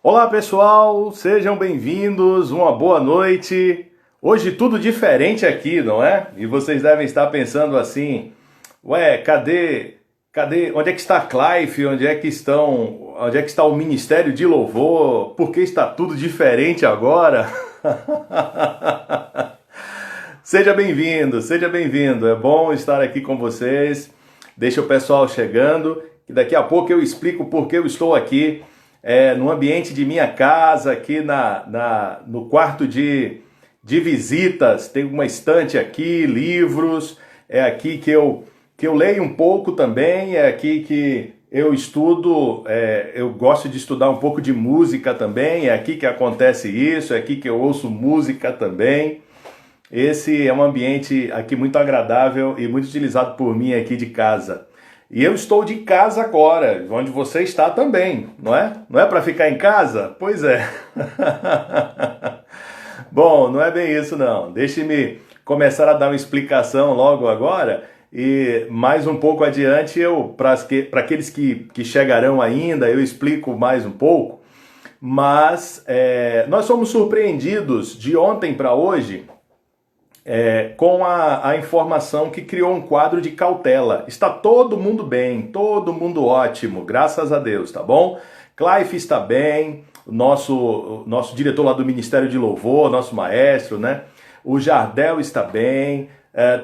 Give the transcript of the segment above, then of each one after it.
Olá pessoal, sejam bem-vindos, uma boa noite. Hoje tudo diferente aqui, não é? E vocês devem estar pensando assim, ué, cadê, onde é que está a Clive? Onde é que está o Ministério de Louvor? Por que está tudo diferente agora? Seja bem-vindo, é bom estar aqui com vocês. Deixa o pessoal chegando, que daqui a pouco eu explico por que eu estou aqui. No ambiente de minha casa, aqui no quarto de visitas, tem uma estante aqui, livros, é aqui que eu leio um pouco também, é aqui que eu estudo, eu gosto de estudar um pouco de música também, é aqui que acontece isso, é aqui que eu ouço música também. Esse é um ambiente aqui muito agradável e muito utilizado por mim aqui de casa. E eu estou de casa agora, onde você está também, não é? Não é para ficar em casa? Pois é. Bom, não é bem isso não. Deixe-me começar a dar uma explicação logo agora e mais um pouco adiante, para aqueles que chegarão ainda, eu explico mais um pouco. Mas nós somos surpreendidos de ontem para hoje com a informação que criou um quadro de cautela. Está todo mundo bem, todo mundo ótimo, graças a Deus, tá bom? Clive está bem, o nosso diretor lá do Ministério de Louvor, nosso maestro, né? O Jardel está bem,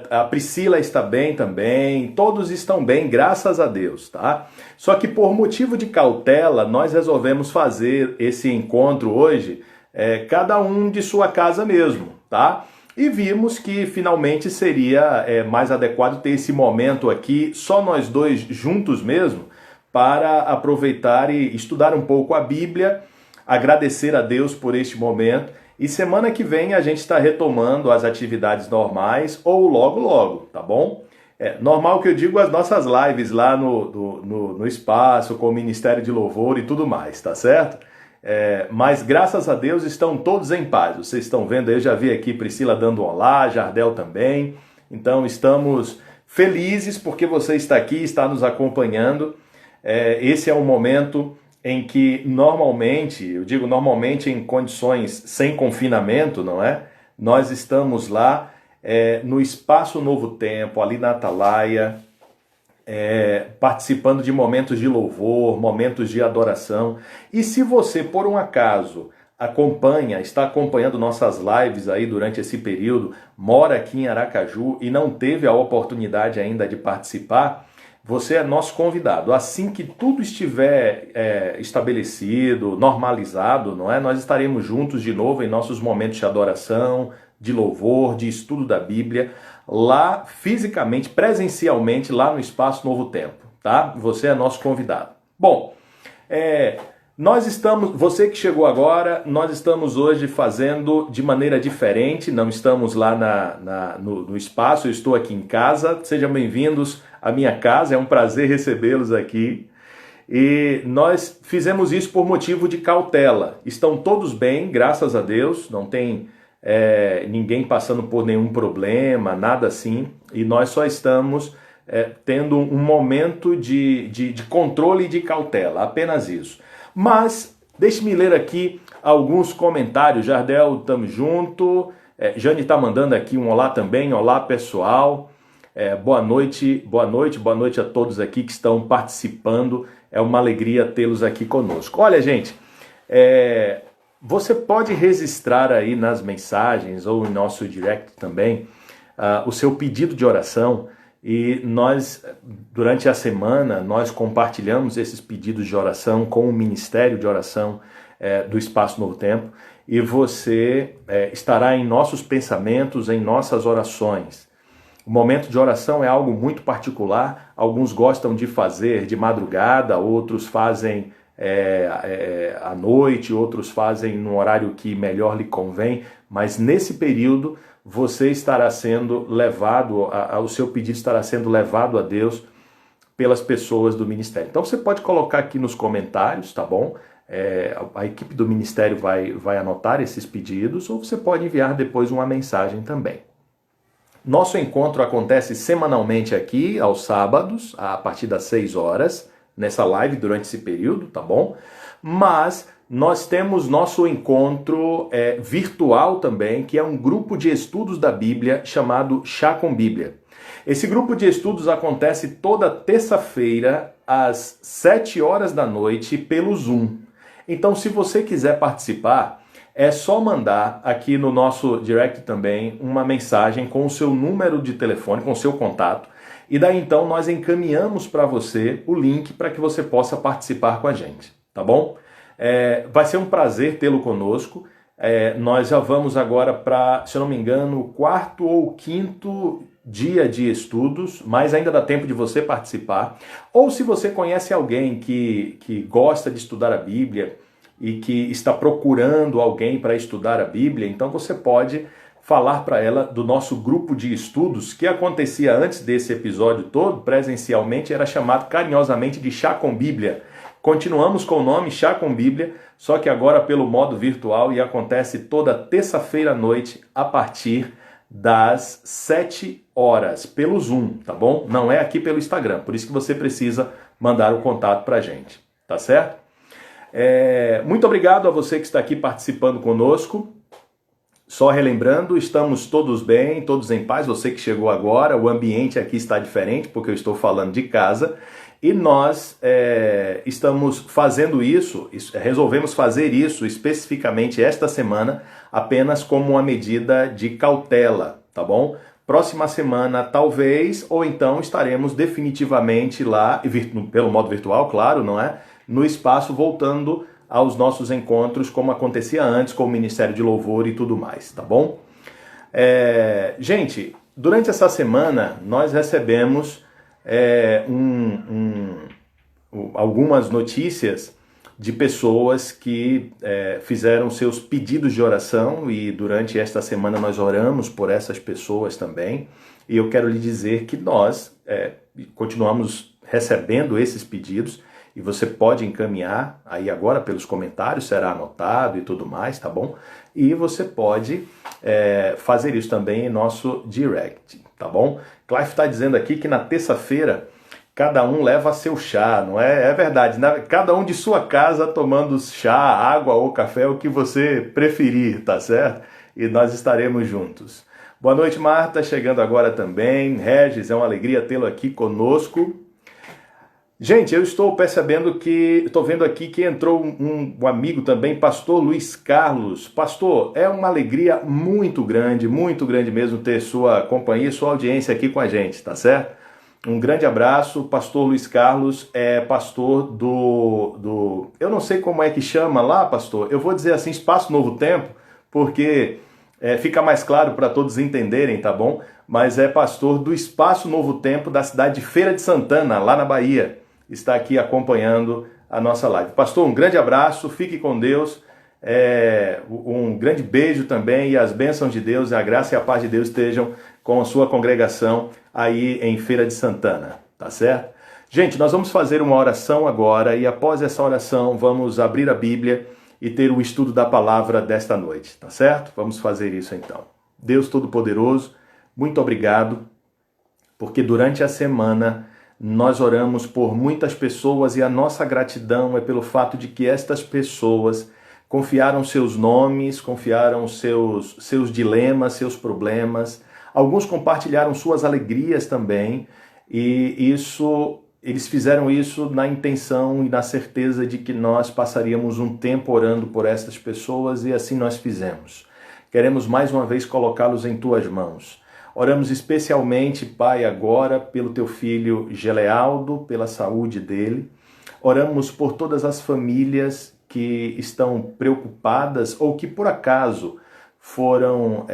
a Priscila está bem também, todos estão bem, graças a Deus, tá? Só que por motivo de cautela, nós resolvemos fazer esse encontro hoje, cada um de sua casa mesmo, tá? E vimos que finalmente seria mais adequado ter esse momento aqui, só nós dois juntos mesmo, para aproveitar e estudar um pouco a Bíblia, agradecer a Deus por este momento. E semana que vem a gente está retomando as atividades normais, ou logo, tá bom? Normal que eu digo as nossas lives lá no espaço, com o Ministério de Louvor e tudo mais, tá certo? Mas graças a Deus estão todos em paz. Vocês estão vendo, eu já vi aqui Priscila dando um olá, Jardel também. Então estamos felizes porque você está aqui, está nos acompanhando. Esse é um momento em que normalmente, eu digo normalmente em condições sem confinamento, não é? Nós estamos lá no Espaço Novo Tempo, ali na Atalaia, participando de momentos de louvor, momentos de adoração. E se você, por um acaso, está acompanhando nossas lives aí durante esse período, mora aqui em Aracaju e não teve a oportunidade ainda de participar, você é nosso convidado. Assim que tudo estiver estabelecido, normalizado, não é? Nós estaremos juntos de novo em nossos momentos de adoração, de louvor, de estudo da Bíblia, lá fisicamente, presencialmente, lá no Espaço Novo Tempo, tá? Você é nosso convidado. Bom, você que chegou agora, nós estamos hoje fazendo de maneira diferente, não estamos lá no espaço, eu estou aqui em casa. Sejam bem-vindos à minha casa, é um prazer recebê-los aqui. E nós fizemos isso por motivo de cautela. Estão todos bem, graças a Deus, não tem ninguém passando por nenhum problema, nada assim, e nós só estamos tendo um momento de controle e de cautela, apenas isso. Mas, deixe-me ler aqui alguns comentários. Jardel, estamos junto. Jane está mandando aqui um olá também. Olá, pessoal. Boa noite a todos aqui que estão participando. É uma alegria tê-los aqui conosco. Olha, gente, você pode registrar aí nas mensagens ou em nosso direct também o seu pedido de oração, e nós, durante a semana, nós compartilhamos esses pedidos de oração com o Ministério de Oração do Espaço Novo Tempo, e você estará em nossos pensamentos, em nossas orações. O momento de oração é algo muito particular, alguns gostam de fazer de madrugada, outros fazem à noite, outros fazem no horário que melhor lhe convém, mas nesse período você estará sendo levado, o seu pedido estará sendo levado a Deus pelas pessoas do Ministério. Então você pode colocar aqui nos comentários, tá bom? A equipe do Ministério vai anotar esses pedidos, ou você pode enviar depois uma mensagem também. Nosso encontro acontece semanalmente aqui, aos sábados, a partir das 6 horas, nessa live durante esse período, tá bom? Mas nós temos nosso encontro virtual também, que é um grupo de estudos da Bíblia chamado Chá com Bíblia. Esse grupo de estudos acontece toda terça-feira às 7 horas da noite pelo Zoom. Então, se você quiser participar, é só mandar aqui no nosso direct também uma mensagem com o seu número de telefone, com o seu contato, e daí então nós encaminhamos para você o link para que você possa participar com a gente, tá bom? Vai ser um prazer tê-lo conosco. Nós já vamos agora para, se eu não me engano, o 4º ou 5º dia de estudos, mas ainda dá tempo de você participar. Ou se você conhece alguém que gosta de estudar a Bíblia e que está procurando alguém para estudar a Bíblia, então você pode falar para ela do nosso grupo de estudos, que acontecia antes desse episódio todo, presencialmente, era chamado carinhosamente de Chá com Bíblia. Continuamos com o nome Chá com Bíblia, só que agora pelo modo virtual, e acontece toda terça-feira à noite, a partir das 7 horas, pelo Zoom, tá bom? Não é aqui pelo Instagram, por isso que você precisa mandar o contato pra gente, tá certo? Muito obrigado a você que está aqui participando conosco. Só relembrando, estamos todos bem, todos em paz, você que chegou agora, o ambiente aqui está diferente, porque eu estou falando de casa, e nós estamos fazendo isso, resolvemos fazer isso especificamente esta semana, apenas como uma medida de cautela, tá bom? Próxima semana, talvez, ou então estaremos definitivamente lá, pelo modo virtual, claro, não é? No espaço, voltando aos nossos encontros, como acontecia antes, com o Ministério de Louvor e tudo mais, tá bom? Gente, durante essa semana, nós recebemos algumas notícias de pessoas que fizeram seus pedidos de oração, e durante esta semana nós oramos por essas pessoas também, e eu quero lhe dizer que nós continuamos recebendo esses pedidos, e você pode encaminhar aí agora pelos comentários, será anotado e tudo mais, tá bom? E você pode fazer isso também em nosso direct, tá bom? Clive está dizendo aqui que na terça-feira cada um leva seu chá, não é? É verdade, né? Cada um de sua casa tomando chá, água ou café, o que você preferir, tá certo? E nós estaremos juntos. Boa noite, Marta, chegando agora também. Regis, é uma alegria tê-lo aqui conosco. Gente, eu estou percebendo estou vendo aqui que entrou um amigo também, pastor Luiz Carlos. Pastor, é uma alegria muito grande mesmo ter sua companhia, sua audiência aqui com a gente, tá certo? Um grande abraço, pastor Luiz Carlos é pastor eu não sei como é que chama lá, pastor, eu vou dizer assim, Espaço Novo Tempo, porque fica mais claro para todos entenderem, tá bom? Mas é pastor do Espaço Novo Tempo da cidade de Feira de Santana, lá na Bahia. Está aqui acompanhando a nossa live. Pastor, um grande abraço, fique com Deus, um grande beijo também, e as bênçãos de Deus, a graça e a paz de Deus estejam com a sua congregação aí em Feira de Santana, tá certo? Gente, nós vamos fazer uma oração agora, e após essa oração vamos abrir a Bíblia e ter o estudo da palavra desta noite, tá certo? Vamos fazer isso então. Deus Todo-Poderoso, muito obrigado, porque durante a semana nós oramos por muitas pessoas, e a nossa gratidão é pelo fato de que estas pessoas confiaram seus nomes, confiaram seus dilemas, seus problemas. Alguns compartilharam suas alegrias também, e eles fizeram isso na intenção e na certeza de que nós passaríamos um tempo orando por estas pessoas, e assim nós fizemos. Queremos mais uma vez colocá-los em tuas mãos. Oramos especialmente, Pai, agora pelo teu filho Gelealdo, pela saúde dele. Oramos por todas as famílias que estão preocupadas ou que por acaso foram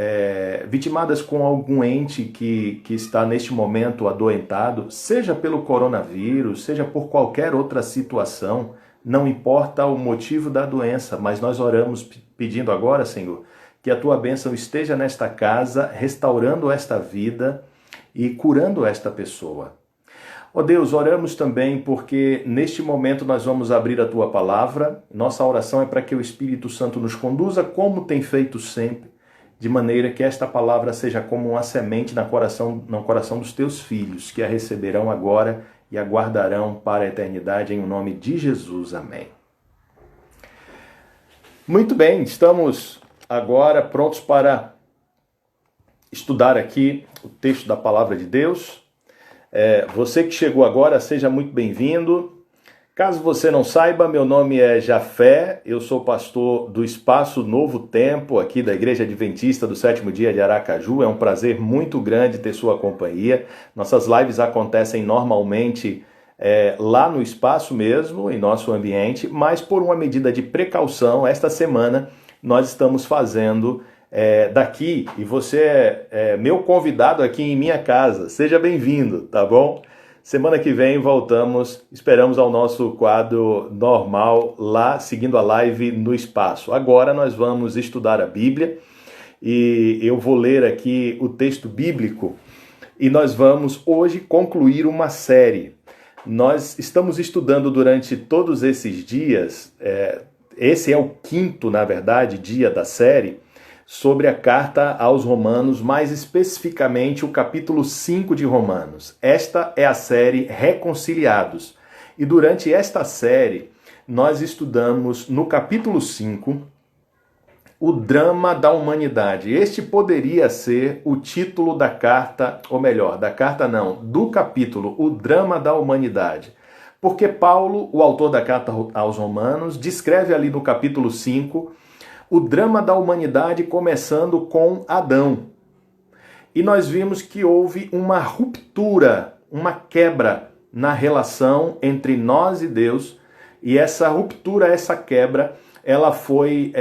vitimadas com algum ente que está neste momento adoentado, seja pelo coronavírus, seja por qualquer outra situação, não importa o motivo da doença, mas nós oramos pedindo agora, Senhor, que a tua bênção esteja nesta casa, restaurando esta vida e curando esta pessoa. Ó Deus, oramos também porque neste momento nós vamos abrir a tua palavra. Nossa oração é para que o Espírito Santo nos conduza como tem feito sempre, de maneira que esta palavra seja como uma semente no coração dos teus filhos, que a receberão agora e aguardarão para a eternidade, em nome de Jesus. Amém. Muito bem, estamos agora prontos para estudar aqui o texto da Palavra de Deus. Você que chegou agora, seja muito bem-vindo. Caso você não saiba, meu nome é Jafé, eu sou pastor do Espaço Novo Tempo, aqui da Igreja Adventista do Sétimo Dia de Aracaju. É um prazer muito grande ter sua companhia. Nossas lives acontecem normalmente lá no espaço mesmo, em nosso ambiente, mas por uma medida de precaução, esta semana nós estamos fazendo daqui, e você é meu convidado aqui em minha casa. Seja bem-vindo, tá bom? Semana que vem voltamos, esperamos ao nosso quadro normal lá, seguindo a live no espaço. Agora nós vamos estudar a Bíblia e eu vou ler aqui o texto bíblico e nós vamos hoje concluir uma série. Nós estamos estudando durante todos esses dias, esse é o quinto, na verdade, dia da série, sobre a carta aos Romanos, mais especificamente o capítulo 5 de Romanos. Esta é a série Reconciliados. E durante esta série, nós estudamos no capítulo 5 o drama da humanidade. Este poderia ser o título da carta, ou melhor, da carta não, do capítulo, o drama da humanidade. Porque Paulo, o autor da carta aos Romanos, descreve ali no capítulo 5 o drama da humanidade começando com Adão. E nós vimos que houve uma ruptura, uma quebra na relação entre nós e Deus. E essa ruptura, essa quebra, ela foi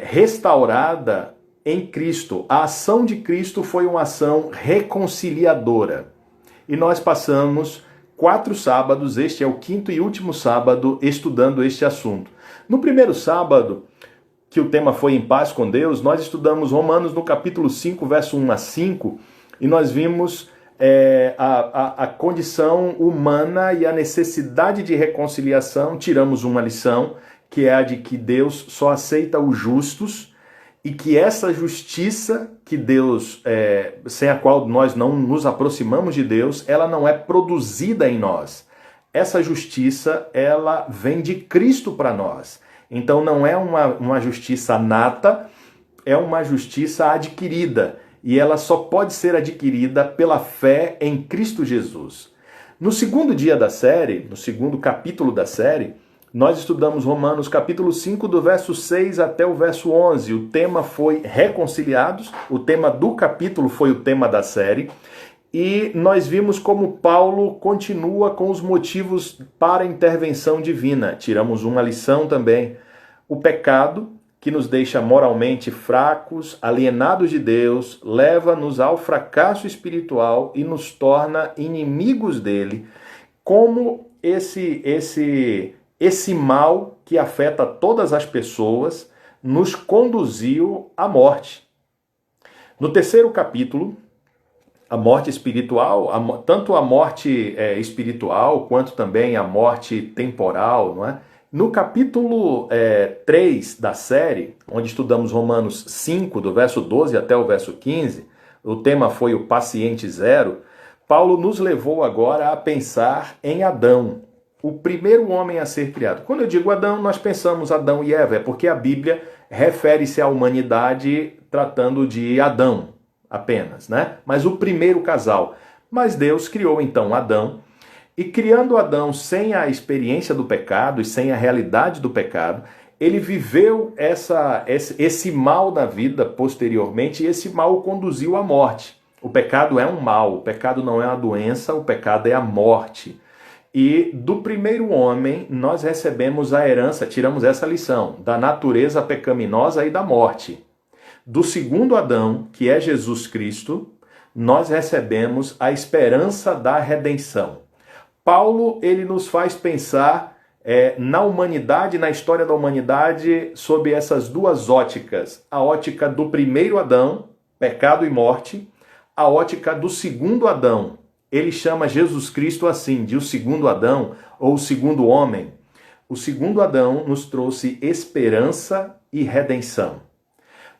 restaurada em Cristo. A ação de Cristo foi uma ação reconciliadora. E nós passamos 4 sábados, este é o quinto e último sábado, estudando este assunto. No primeiro sábado, que o tema foi Em Paz com Deus, nós estudamos Romanos no capítulo 5, verso 1 a 5, e nós vimos a condição humana e a necessidade de reconciliação. Tiramos uma lição, que é a de que Deus só aceita os justos, e que essa justiça que Deus, sem a qual nós não nos aproximamos de Deus, ela não é produzida em nós. Essa justiça, ela vem de Cristo para nós. Então não é uma justiça nata, é uma justiça adquirida. E ela só pode ser adquirida pela fé em Cristo Jesus. No segundo dia da série, no segundo capítulo da série, nós estudamos Romanos capítulo 5, do verso 6 até o verso 11. O tema foi reconciliados, o tema do capítulo foi o tema da série. E nós vimos como Paulo continua com os motivos para a intervenção divina. Tiramos uma lição também. O pecado, que nos deixa moralmente fracos, alienados de Deus, leva-nos ao fracasso espiritual e nos torna inimigos dele. Como esse mal que afeta todas as pessoas nos conduziu à morte. No terceiro capítulo, a morte espiritual, tanto a morte espiritual quanto também a morte temporal, não é? No capítulo 3 da série, onde estudamos Romanos 5, do verso 12 até o verso 15, o tema foi o paciente zero, Paulo nos levou agora a pensar em Adão, o primeiro homem a ser criado. Quando eu digo Adão, nós pensamos Adão e Eva, porque a Bíblia refere-se à humanidade tratando de Adão apenas, né? Mas o primeiro casal. Mas Deus criou então Adão, e criando Adão sem a experiência do pecado e sem a realidade do pecado, ele viveu esse mal na vida posteriormente, e esse mal o conduziu à morte. O pecado é um mal, o pecado não é uma doença, o pecado é a morte. E do primeiro homem nós recebemos a herança, tiramos essa lição, da natureza pecaminosa e da morte. Do segundo Adão, que é Jesus Cristo, nós recebemos a esperança da redenção. Paulo, ele nos faz pensar na humanidade, na história da humanidade, sob essas duas óticas. A ótica do primeiro Adão, pecado e morte, a ótica do segundo Adão. Ele chama Jesus Cristo assim, de o segundo Adão, ou o segundo homem. O segundo Adão nos trouxe esperança e redenção.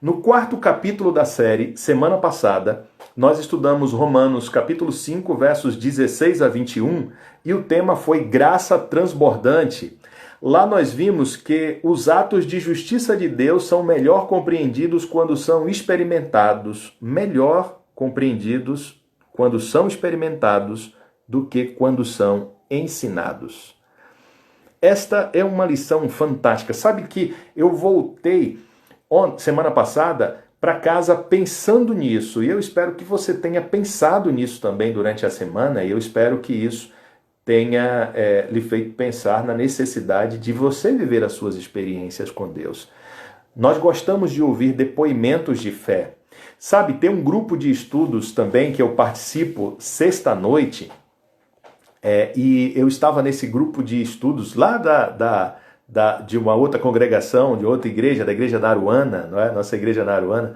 No quarto capítulo da série, semana passada, nós estudamos Romanos capítulo 5, versos 16 a 21, e o tema foi graça transbordante. Lá nós vimos que os atos de justiça de Deus são melhor compreendidos quando são experimentados, melhor compreendidos quando são experimentados do que quando são ensinados. Esta é uma lição fantástica. Sabe que eu voltei semana passada para casa pensando nisso, e eu espero que você tenha pensado nisso também durante a semana, e eu espero que isso tenha lhe feito pensar na necessidade de você viver as suas experiências com Deus. Nós gostamos de ouvir depoimentos de fé. Sabe, tem um grupo de estudos também que eu participo sexta-noite, e eu estava nesse grupo de estudos lá de uma outra congregação, de outra igreja, da igreja Naruana, não é? Nossa igreja Naruana.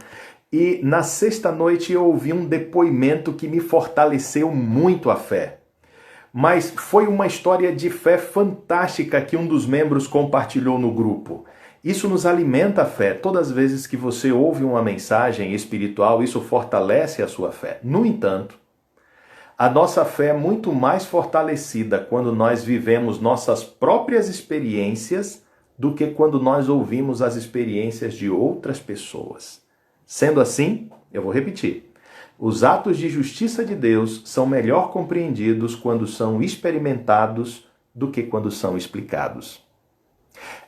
E na sexta-noite eu ouvi um depoimento que me fortaleceu muito a fé. Mas foi uma história de fé fantástica que um dos membros compartilhou no grupo. Isso nos alimenta a fé. Todas as vezes que você ouve uma mensagem espiritual, isso fortalece a sua fé. No entanto, a nossa fé é muito mais fortalecida quando nós vivemos nossas próprias experiências do que quando nós ouvimos as experiências de outras pessoas. Sendo assim, eu vou repetir, os atos de justiça de Deus são melhor compreendidos quando são experimentados do que quando são explicados.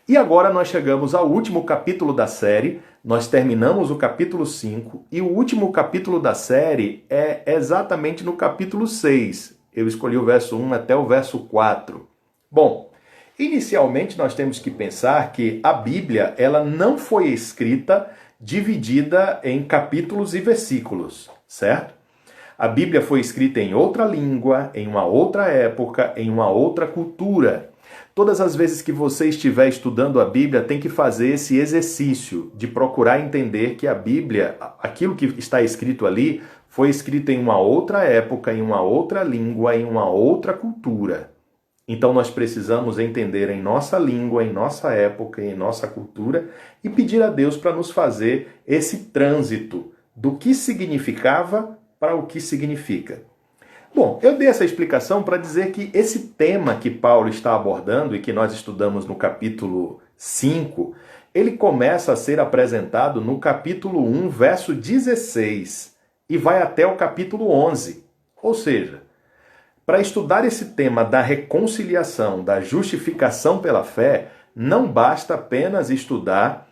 E agora nós chegamos ao último capítulo da série, nós terminamos o capítulo 5 e o último capítulo da série é exatamente no capítulo 6. Eu escolhi o verso 1 até o verso 4. Bom, inicialmente nós temos que pensar que a Bíblia ela não foi escrita dividida em capítulos e versículos, certo? A Bíblia foi escrita em outra língua, em uma outra época, em uma outra cultura. Todas as vezes que você estiver estudando a Bíblia, tem que fazer esse exercício de procurar entender que a Bíblia, aquilo que está escrito ali, foi escrito em uma outra época, em uma outra língua, em uma outra cultura. Então nós precisamos entender em nossa língua, em nossa época, em nossa cultura e pedir a Deus para nos fazer esse trânsito do que significava para o que significa. Bom, eu dei essa explicação para dizer que esse tema que Paulo está abordando e que nós estudamos no capítulo 5, ele começa a ser apresentado no capítulo 1, verso 16 e vai até o capítulo 11. Ou seja, para estudar esse tema da reconciliação, da justificação pela fé, não basta apenas estudar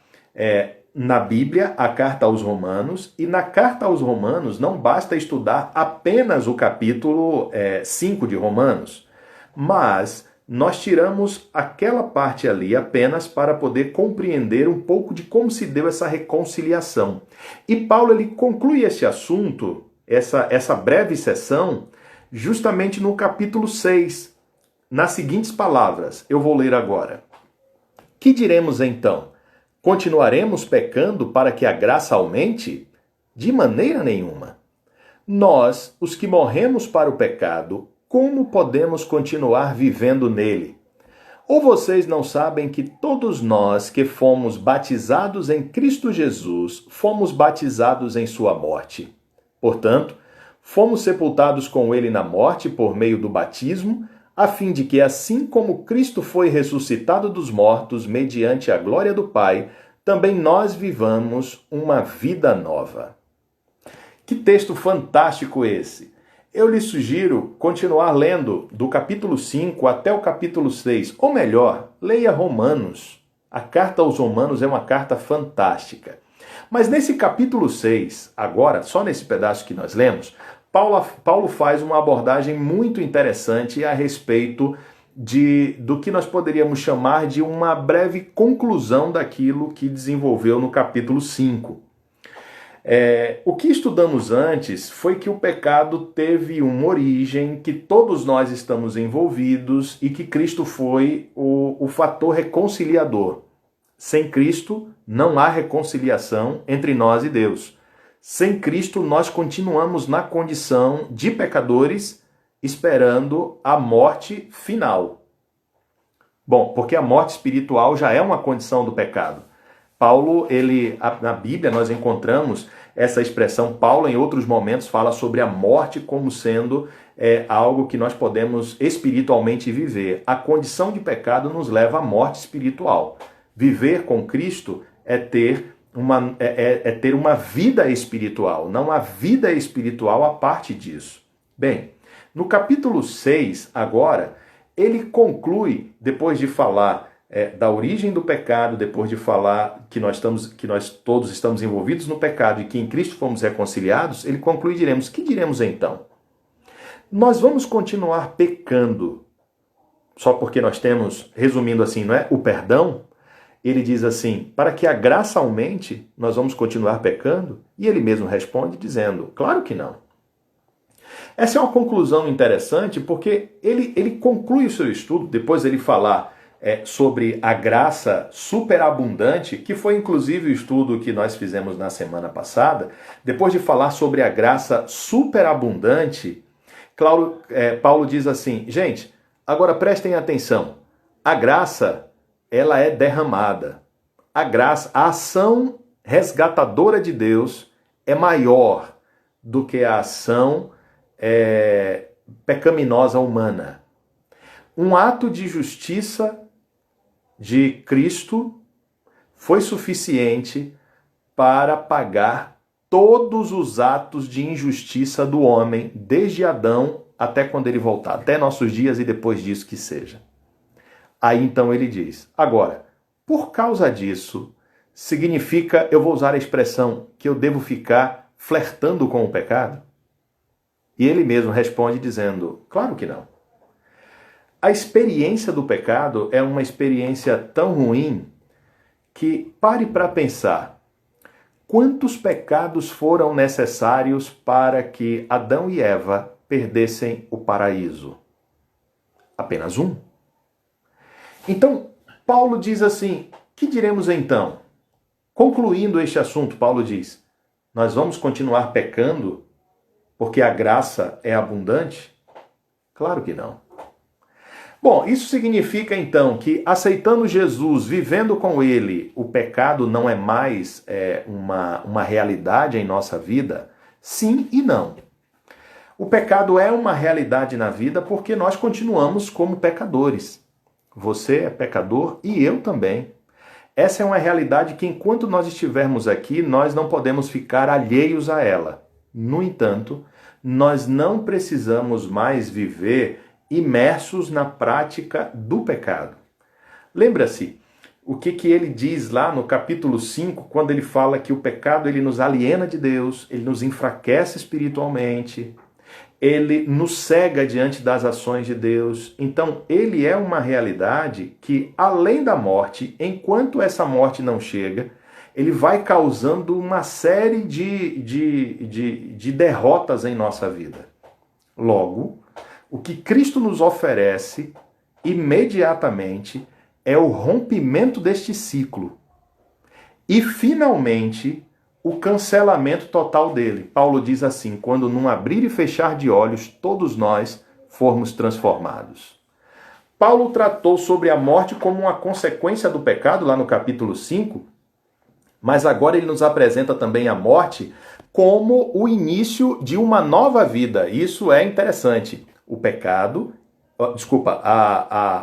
na Bíblia a carta aos Romanos, e na carta aos Romanos não basta estudar apenas o capítulo 5 de Romanos, mas nós tiramos aquela parte ali apenas para poder compreender um pouco de como se deu essa reconciliação. E Paulo ele conclui esse assunto, essa breve sessão, justamente no capítulo 6, nas seguintes palavras, eu vou ler agora. Que diremos então? Continuaremos pecando para que a graça aumente? De maneira nenhuma. Nós, os que morremos para o pecado, como podemos continuar vivendo nele? Ou vocês não sabem que todos nós que fomos batizados em Cristo Jesus, fomos batizados em sua morte? Portanto, fomos sepultados com ele na morte por meio do batismo, a fim de que, assim como Cristo foi ressuscitado dos mortos mediante a glória do Pai, também nós vivamos uma vida nova. Que texto fantástico esse! Eu lhe sugiro continuar lendo do capítulo 5 até o capítulo 6, ou melhor, leia Romanos. A carta aos Romanos é uma carta fantástica. Mas nesse capítulo 6, agora, só nesse pedaço que nós lemos, Paulo faz uma abordagem muito interessante a respeito do que nós poderíamos chamar de uma breve conclusão daquilo que desenvolveu no capítulo 5. O que estudamos antes foi que o pecado teve uma origem, que todos nós estamos envolvidos e que Cristo foi o fator reconciliador. Sem Cristo não há reconciliação entre nós e Deus. Sem Cristo, nós continuamos na condição de pecadores, esperando a morte final. Bom, porque a morte espiritual já é uma condição do pecado. Paulo, na Bíblia nós encontramos essa expressão. Paulo, em outros momentos, fala sobre a morte como sendo algo que nós podemos espiritualmente viver. A condição de pecado nos leva à morte espiritual. Viver com Cristo é ter uma vida espiritual, não a vida espiritual a parte disso. Bem, no capítulo 6, agora, ele conclui, depois de falar da origem do pecado, depois de falar que nós todos estamos envolvidos no pecado e que em Cristo fomos reconciliados, ele conclui e diremos: que diremos então? Nós vamos continuar pecando só porque nós temos, resumindo assim, não é, o perdão? Ele diz assim: para que a graça aumente, nós vamos continuar pecando? E ele mesmo responde dizendo: claro que não. Essa é uma conclusão interessante porque ele conclui o seu estudo, depois ele falar sobre a graça superabundante, que foi inclusive o estudo que nós fizemos na semana passada. Depois de falar sobre a graça superabundante, Paulo diz assim: gente, agora prestem atenção, a graça, ela é derramada. A graça, a ação resgatadora de Deus é maior do que a ação pecaminosa humana. Um ato de justiça de Cristo foi suficiente para pagar todos os atos de injustiça do homem, desde Adão até quando ele voltar, até nossos dias e depois disso que seja. Aí então ele diz: agora, por causa disso, significa, eu vou usar a expressão, que eu devo ficar flertando com o pecado? E ele mesmo responde dizendo: claro que não. A experiência do pecado é uma experiência tão ruim que pare para pensar. Quantos pecados foram necessários para que Adão e Eva perdessem o paraíso? Apenas um. Então, Paulo diz assim: que diremos então? Concluindo este assunto, Paulo diz: nós vamos continuar pecando porque a graça é abundante? Claro que não. Bom, isso significa então que, aceitando Jesus, vivendo com ele, o pecado não é mais uma realidade em nossa vida? Sim e não. O pecado é uma realidade na vida porque nós continuamos como pecadores. Você é pecador e eu também. Essa é uma realidade que, enquanto nós estivermos aqui, nós não podemos ficar alheios a ela. No entanto, nós não precisamos mais viver imersos na prática do pecado. Lembra-se o que ele diz lá no capítulo 5, quando ele fala que o pecado ele nos aliena de Deus, ele nos enfraquece espiritualmente, ele nos cega diante das ações de Deus. Então, ele é uma realidade que, além da morte, enquanto essa morte não chega, ele vai causando uma série de derrotas em nossa vida. Logo, o que Cristo nos oferece imediatamente é o rompimento deste ciclo e, finalmente, o cancelamento total dele. Paulo diz assim: quando num abrir e fechar de olhos, todos nós formos transformados. Paulo tratou sobre a morte como uma consequência do pecado, lá no capítulo 5, mas agora ele nos apresenta também a morte como o início de uma nova vida. Isso é interessante.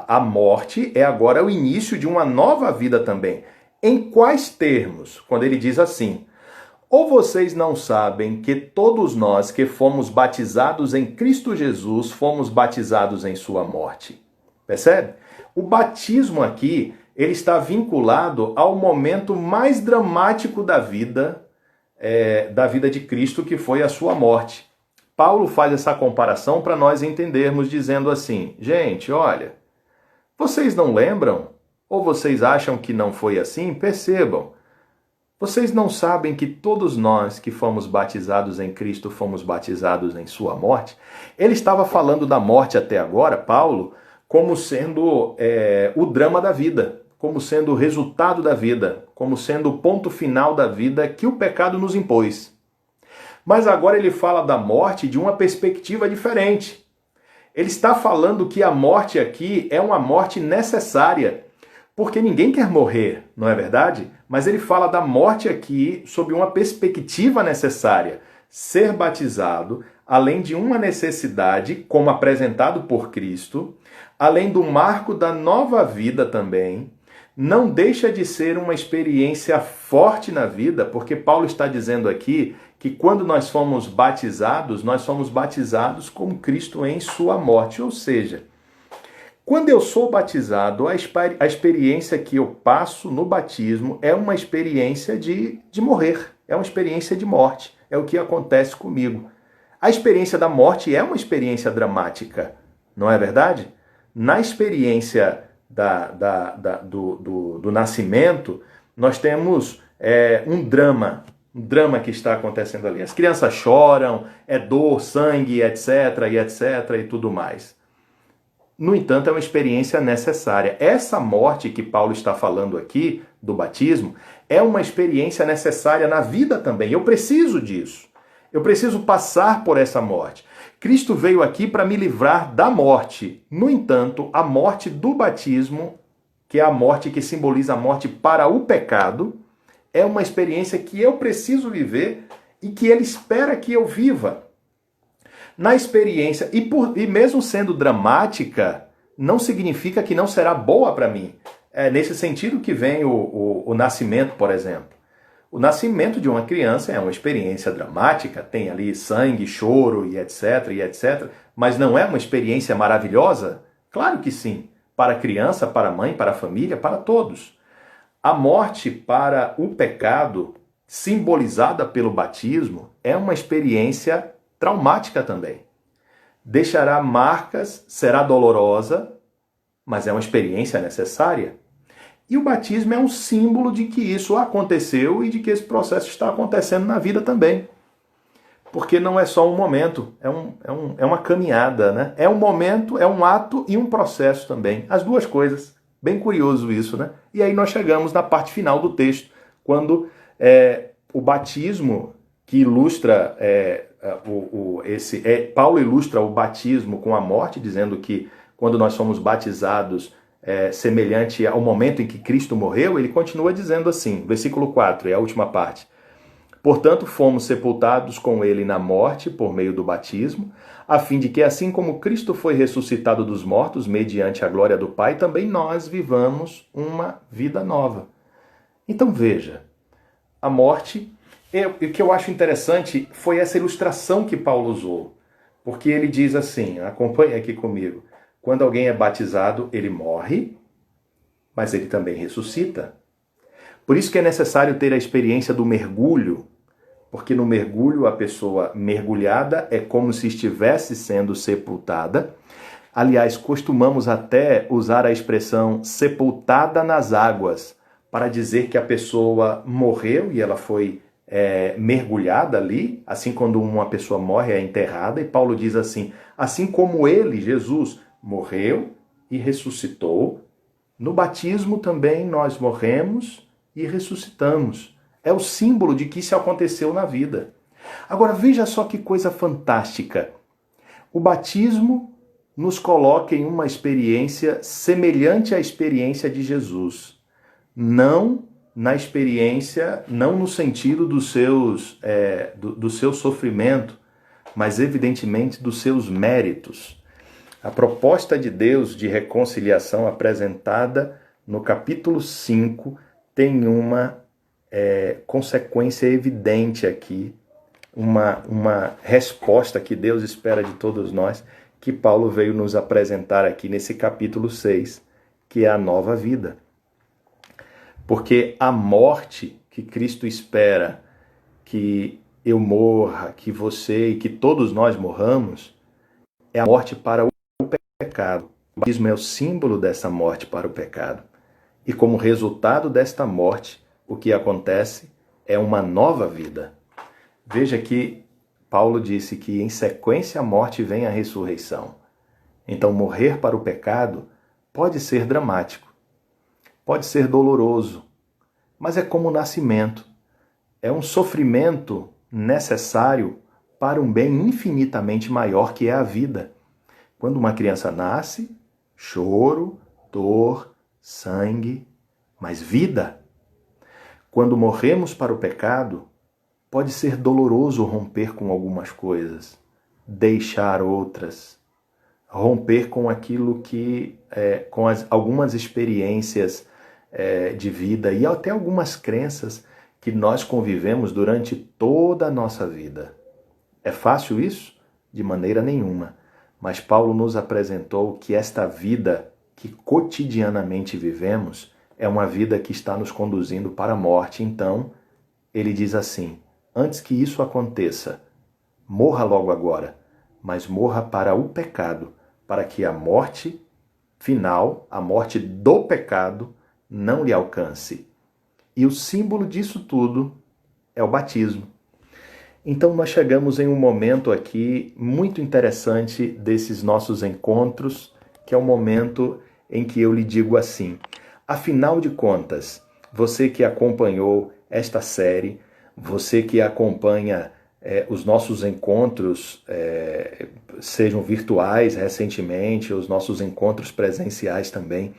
A morte é agora o início de uma nova vida também. Em quais termos? Quando ele diz assim: ou vocês não sabem que todos nós que fomos batizados em Cristo Jesus, fomos batizados em sua morte? Percebe? O batismo aqui, ele está vinculado ao momento mais dramático da vida de Cristo, que foi a sua morte. Paulo faz essa comparação para nós entendermos, dizendo assim: gente, olha, vocês não lembram? Ou vocês acham que não foi assim? Percebam. Vocês não sabem que todos nós que fomos batizados em Cristo fomos batizados em sua morte? Ele estava falando da morte até agora, Paulo, como sendo o drama da vida, como sendo o resultado da vida, como sendo o ponto final da vida que o pecado nos impôs. Mas agora ele fala da morte de uma perspectiva diferente. Ele está falando que a morte aqui é uma morte necessária, Porque ninguém quer morrer, não é verdade? Mas ele fala da morte aqui sob uma perspectiva necessária. Ser batizado, além de uma necessidade, como apresentado por Cristo, além do marco da nova vida também, não deixa de ser uma experiência forte na vida, porque Paulo está dizendo aqui que quando nós fomos batizados com Cristo em sua morte. Ou seja, quando eu sou batizado, a experiência que eu passo no batismo é uma experiência de morrer, é uma experiência de morte, é o que acontece comigo. A experiência da morte é uma experiência dramática, não é verdade? Na experiência do nascimento, nós temos um drama que está acontecendo ali. As crianças choram, é dor, sangue, etc, e tudo mais. No entanto, é uma experiência necessária. Essa morte que Paulo está falando aqui, do batismo, é uma experiência necessária na vida também. Eu preciso disso. Eu preciso passar por essa morte. Cristo veio aqui para me livrar da morte. No entanto, a morte do batismo, que é a morte que simboliza a morte para o pecado, é uma experiência que eu preciso viver e que ele espera que eu viva. Na experiência, e mesmo sendo dramática, não significa que não será boa para mim. É nesse sentido que vem o nascimento, por exemplo. O nascimento de uma criança é uma experiência dramática, tem ali sangue, choro e etc, mas não é uma experiência maravilhosa? Claro que sim. Para a criança, para a mãe, para a família, para todos. A morte para o pecado, simbolizada pelo batismo, é uma experiência traumática também. Deixará marcas, será dolorosa, mas é uma experiência necessária. E o batismo é um símbolo de que isso aconteceu e de que esse processo está acontecendo na vida também. Porque não é só um momento, é uma caminhada, né? É um momento, é um ato e um processo também. As duas coisas. Bem curioso isso, né? E aí nós chegamos na parte final do texto, quando o batismo, que ilustra Paulo ilustra o batismo com a morte, dizendo que quando nós somos batizados, semelhante ao momento em que Cristo morreu, ele continua dizendo assim, versículo 4, é a última parte. Portanto, fomos sepultados com ele na morte por meio do batismo, a fim de que, assim como Cristo foi ressuscitado dos mortos, mediante a glória do Pai, também nós vivamos uma vida nova. Então veja, a morte, o que eu acho interessante foi essa ilustração que Paulo usou, porque ele diz assim, acompanhe aqui comigo, quando alguém é batizado, ele morre, mas ele também ressuscita. Por isso que é necessário ter a experiência do mergulho, porque no mergulho a pessoa mergulhada é como se estivesse sendo sepultada. Aliás, costumamos até usar a expressão sepultada nas águas, para dizer que a pessoa morreu e ela foi mergulhada ali, assim quando uma pessoa morre é enterrada, e Paulo diz assim como ele, Jesus, morreu e ressuscitou, no batismo também nós morremos e ressuscitamos. É o símbolo de que isso aconteceu na vida. Agora veja só que coisa fantástica. O batismo nos coloca em uma experiência semelhante à experiência de Jesus. Não na experiência, não no sentido do seu sofrimento, mas evidentemente dos seus méritos. A proposta de Deus de reconciliação apresentada no capítulo 5 tem uma consequência evidente aqui, uma resposta que Deus espera de todos nós, que Paulo veio nos apresentar aqui nesse capítulo 6, que é a nova vida. Porque a morte que Cristo espera que eu morra, que você e que todos nós morramos, é a morte para o pecado. O batismo é o símbolo dessa morte para o pecado. E como resultado desta morte, o que acontece é uma nova vida. Veja que Paulo disse que em sequência à morte vem a ressurreição. Então morrer para o pecado pode ser dramático, pode ser doloroso, mas é como o nascimento. É um sofrimento necessário para um bem infinitamente maior que é a vida. Quando uma criança nasce, choro, dor, sangue, mas vida. Quando morremos para o pecado, pode ser doloroso romper com algumas coisas, deixar outras, romper com aquilo que, com algumas experiências de vida e até algumas crenças que nós convivemos durante toda a nossa vida. É fácil isso? De maneira nenhuma. Mas Paulo nos apresentou que esta vida que cotidianamente vivemos é uma vida que está nos conduzindo para a morte. Então, ele diz assim: antes que isso aconteça, morra logo agora, mas morra para o pecado, para que a morte final, a morte do pecado, não lhe alcance. E o símbolo disso tudo é o batismo. Então nós chegamos em um momento aqui muito interessante desses nossos encontros, que é o momento em que eu lhe digo assim: afinal de contas, você que acompanhou esta série, você que acompanha os nossos encontros, sejam virtuais recentemente, os nossos encontros presenciais também,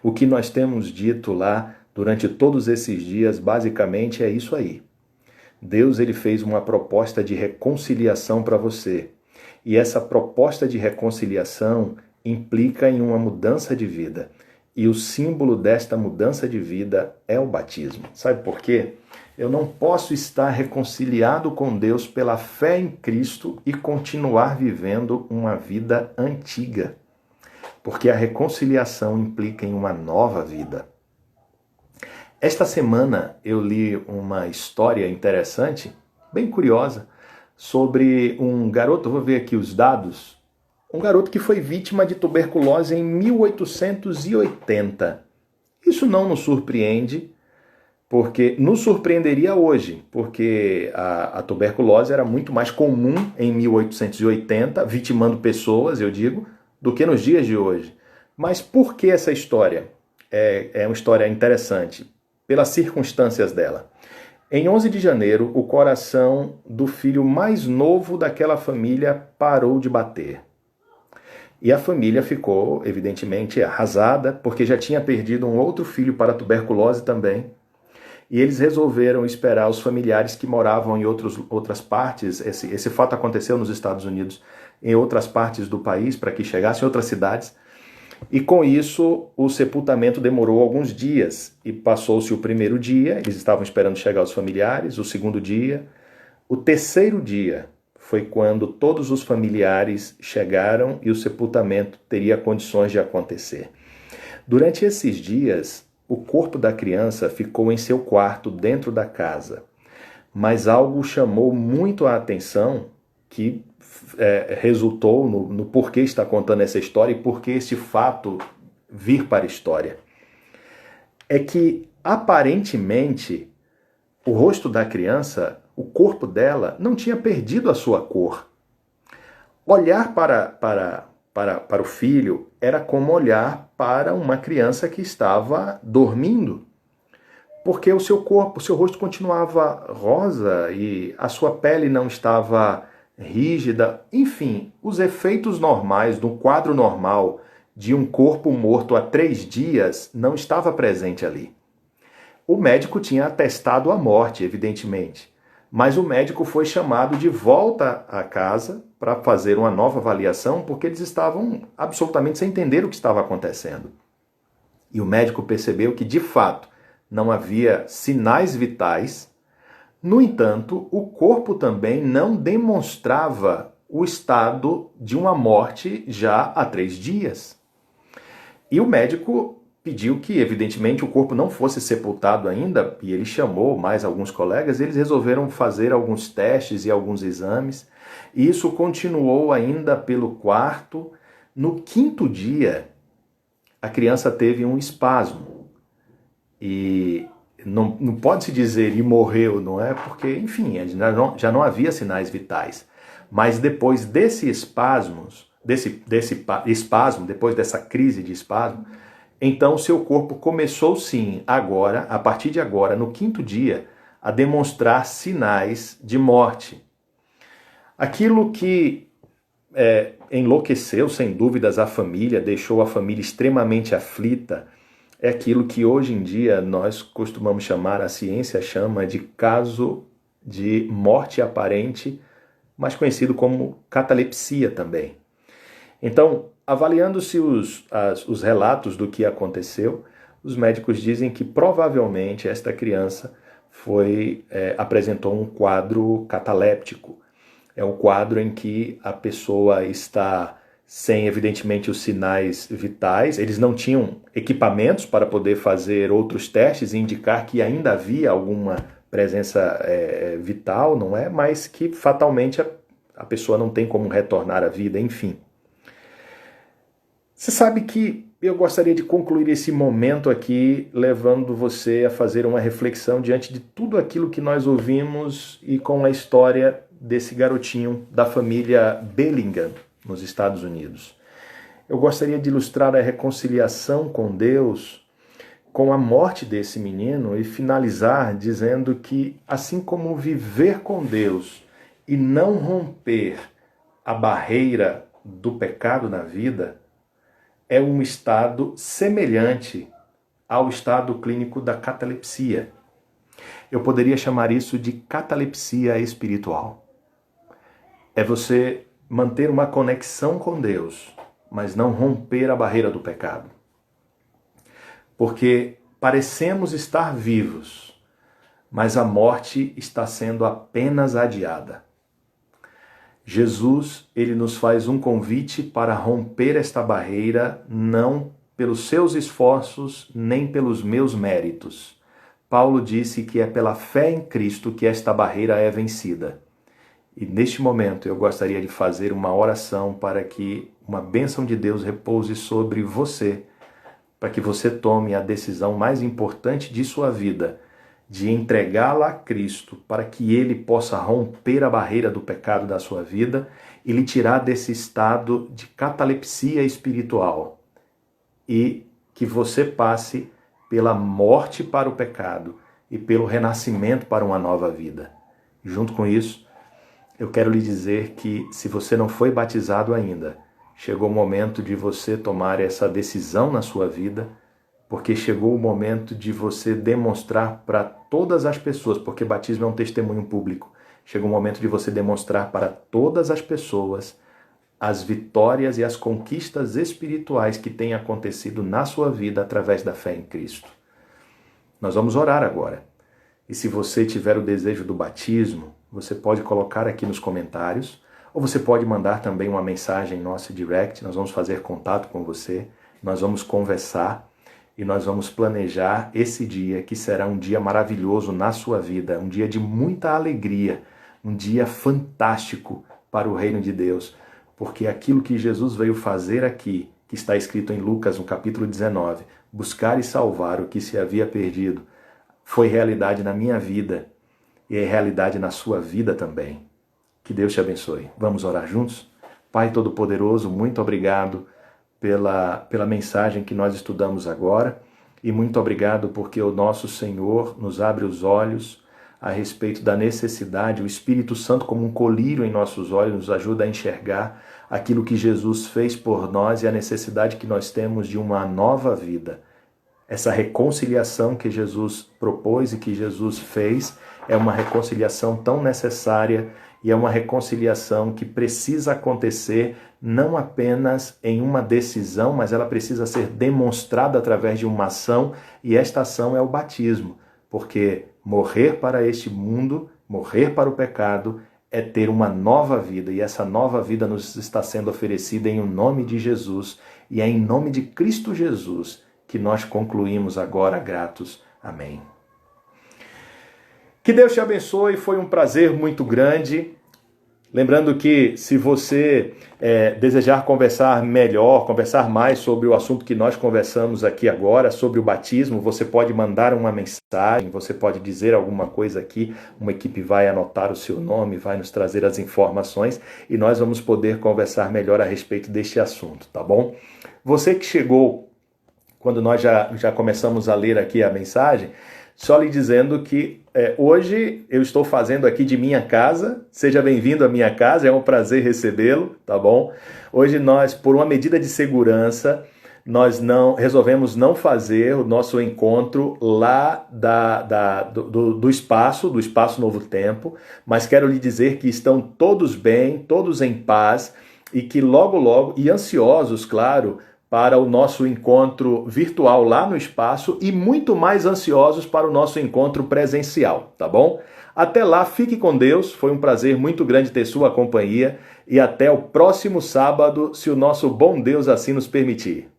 o que nós temos dito lá durante todos esses dias, basicamente é isso aí. Deus ele fez uma proposta de reconciliação para você. E essa proposta de reconciliação implica em uma mudança de vida. E o símbolo desta mudança de vida é o batismo. Sabe por quê? Eu não posso estar reconciliado com Deus pela fé em Cristo e continuar vivendo uma vida antiga. Porque a reconciliação implica em uma nova vida. Esta semana eu li uma história interessante, bem curiosa, sobre um garoto, vou ver aqui os dados, um garoto que foi vítima de tuberculose em 1880. Isso não nos surpreende, porque nos surpreenderia hoje, porque a tuberculose era muito mais comum em 1880, vitimando pessoas, eu digo, do que nos dias de hoje. Mas por que essa história? É uma história interessante, pelas circunstâncias dela. Em 11 de janeiro, o coração do filho mais novo daquela família parou de bater. E a família ficou, evidentemente, arrasada, porque já tinha perdido um outro filho para a tuberculose também. E eles resolveram esperar os familiares que moravam em outras partes. Esse fato aconteceu nos Estados Unidos, em outras partes do país, para que chegassem outras cidades. E com isso, o sepultamento demorou alguns dias. E passou-se o primeiro dia, eles estavam esperando chegar os familiares, o segundo dia. O terceiro dia foi quando todos os familiares chegaram e o sepultamento teria condições de acontecer. Durante esses dias, o corpo da criança ficou em seu quarto dentro da casa. Mas algo chamou muito a atenção que resultou no porquê está contando essa história e porquê esse fato vir para a história. É que, aparentemente, o rosto da criança, o corpo dela, não tinha perdido a sua cor. Olhar para o filho era como olhar para uma criança que estava dormindo, porque o seu corpo, o seu rosto continuava rosa e a sua pele não estava rígida. Enfim, os efeitos normais do quadro normal de um corpo morto há 3 dias não estava presente ali. O médico tinha atestado a morte, evidentemente, mas o médico foi chamado de volta à casa para fazer uma nova avaliação, porque eles estavam absolutamente sem entender o que estava acontecendo. E o médico percebeu que, de fato, não havia sinais vitais. No entanto, o corpo também não demonstrava o estado de uma morte já há 3 dias. E o médico pediu que, evidentemente, o corpo não fosse sepultado ainda, e ele chamou mais alguns colegas, e eles resolveram fazer alguns testes e alguns exames, e isso continuou ainda pelo 4º. No 5º dia, a criança teve um espasmo, e não pode-se dizer e morreu, não é? Porque, enfim, já não havia sinais vitais. Mas depois desse espasmo, depois dessa crise de espasmo, então seu corpo começou sim, agora, a partir de agora, no 5º dia, a demonstrar sinais de morte. Aquilo que enlouqueceu, sem dúvidas, a família, deixou a família extremamente aflita, é aquilo que hoje em dia nós costumamos chamar, a ciência chama de caso de morte aparente, mais conhecido como catalepsia também. Então, avaliando-se os relatos do que aconteceu, os médicos dizem que provavelmente esta criança apresentou um quadro cataléptico. É um quadro em que a pessoa está sem, evidentemente, os sinais vitais. Eles não tinham equipamentos para poder fazer outros testes e indicar que ainda havia alguma presença vital, não é? Mas que fatalmente a pessoa não tem como retornar à vida, enfim. Você sabe que eu gostaria de concluir esse momento aqui levando você a fazer uma reflexão diante de tudo aquilo que nós ouvimos e com a história desse garotinho da família Bellingham, nos Estados Unidos. Eu gostaria de ilustrar a reconciliação com Deus com a morte desse menino e finalizar dizendo que, assim como viver com Deus e não romper a barreira do pecado na vida, é um estado semelhante ao estado clínico da catalepsia. Eu poderia chamar isso de catalepsia espiritual. É você manter uma conexão com Deus, mas não romper a barreira do pecado. Porque parecemos estar vivos, mas a morte está sendo apenas adiada. Jesus, ele nos faz um convite para romper esta barreira, não pelos seus esforços, nem pelos meus méritos. Paulo disse que é pela fé em Cristo que esta barreira é vencida. E neste momento eu gostaria de fazer uma oração para que uma bênção de Deus repouse sobre você, para que você tome a decisão mais importante de sua vida, de entregá-la a Cristo, para que Ele possa romper a barreira do pecado da sua vida e lhe tirar desse estado de catalepsia espiritual. E que você passe pela morte para o pecado e pelo renascimento para uma nova vida. Junto com isso, eu quero lhe dizer que se você não foi batizado ainda, chegou o momento de você tomar essa decisão na sua vida, porque chegou o momento de você demonstrar para todas as pessoas, porque batismo é um testemunho público, chegou o momento de você demonstrar para todas as pessoas as vitórias e as conquistas espirituais que têm acontecido na sua vida através da fé em Cristo. Nós vamos orar agora. E se você tiver o desejo do batismo, você pode colocar aqui nos comentários, ou você pode mandar também uma mensagem em nosso direct, nós vamos fazer contato com você, nós vamos conversar, e nós vamos planejar esse dia, que será um dia maravilhoso na sua vida, um dia de muita alegria, um dia fantástico para o reino de Deus, porque aquilo que Jesus veio fazer aqui, que está escrito em Lucas, no capítulo 19, buscar e salvar o que se havia perdido, foi realidade na minha vida e é realidade na sua vida também. Que Deus te abençoe. Vamos orar juntos? Pai Todo-Poderoso, muito obrigado pela mensagem que nós estudamos agora e muito obrigado porque o nosso Senhor nos abre os olhos a respeito da necessidade, o Espírito Santo como um colírio em nossos olhos nos ajuda a enxergar aquilo que Jesus fez por nós e a necessidade que nós temos de uma nova vida. Essa reconciliação que Jesus propôs e que Jesus fez é uma reconciliação tão necessária e é uma reconciliação que precisa acontecer não apenas em uma decisão, mas ela precisa ser demonstrada através de uma ação, e esta ação é o batismo, porque morrer para este mundo, morrer para o pecado, é ter uma nova vida, e essa nova vida nos está sendo oferecida em nome de Jesus, e é em nome de Cristo Jesus que nós concluímos agora gratos. Amém. Que Deus te abençoe, foi um prazer muito grande. Lembrando que se você desejar conversar melhor, conversar mais sobre o assunto que nós conversamos aqui agora, sobre o batismo, você pode mandar uma mensagem, você pode dizer alguma coisa aqui, uma equipe vai anotar o seu nome, vai nos trazer as informações e nós vamos poder conversar melhor a respeito deste assunto, tá bom? Você que chegou quando nós já começamos a ler aqui a mensagem, só lhe dizendo que hoje eu estou fazendo aqui de minha casa. Seja bem-vindo à minha casa, é um prazer recebê-lo, tá bom? Hoje nós, por uma medida de segurança, nós resolvemos não fazer o nosso encontro lá do Espaço Novo Tempo, mas quero lhe dizer que estão todos bem, todos em paz, e que logo, logo, e ansiosos, claro, para o nosso encontro virtual lá no espaço e muito mais ansiosos para o nosso encontro presencial, tá bom? Até lá, fique com Deus, foi um prazer muito grande ter sua companhia e até o próximo sábado, se o nosso bom Deus assim nos permitir.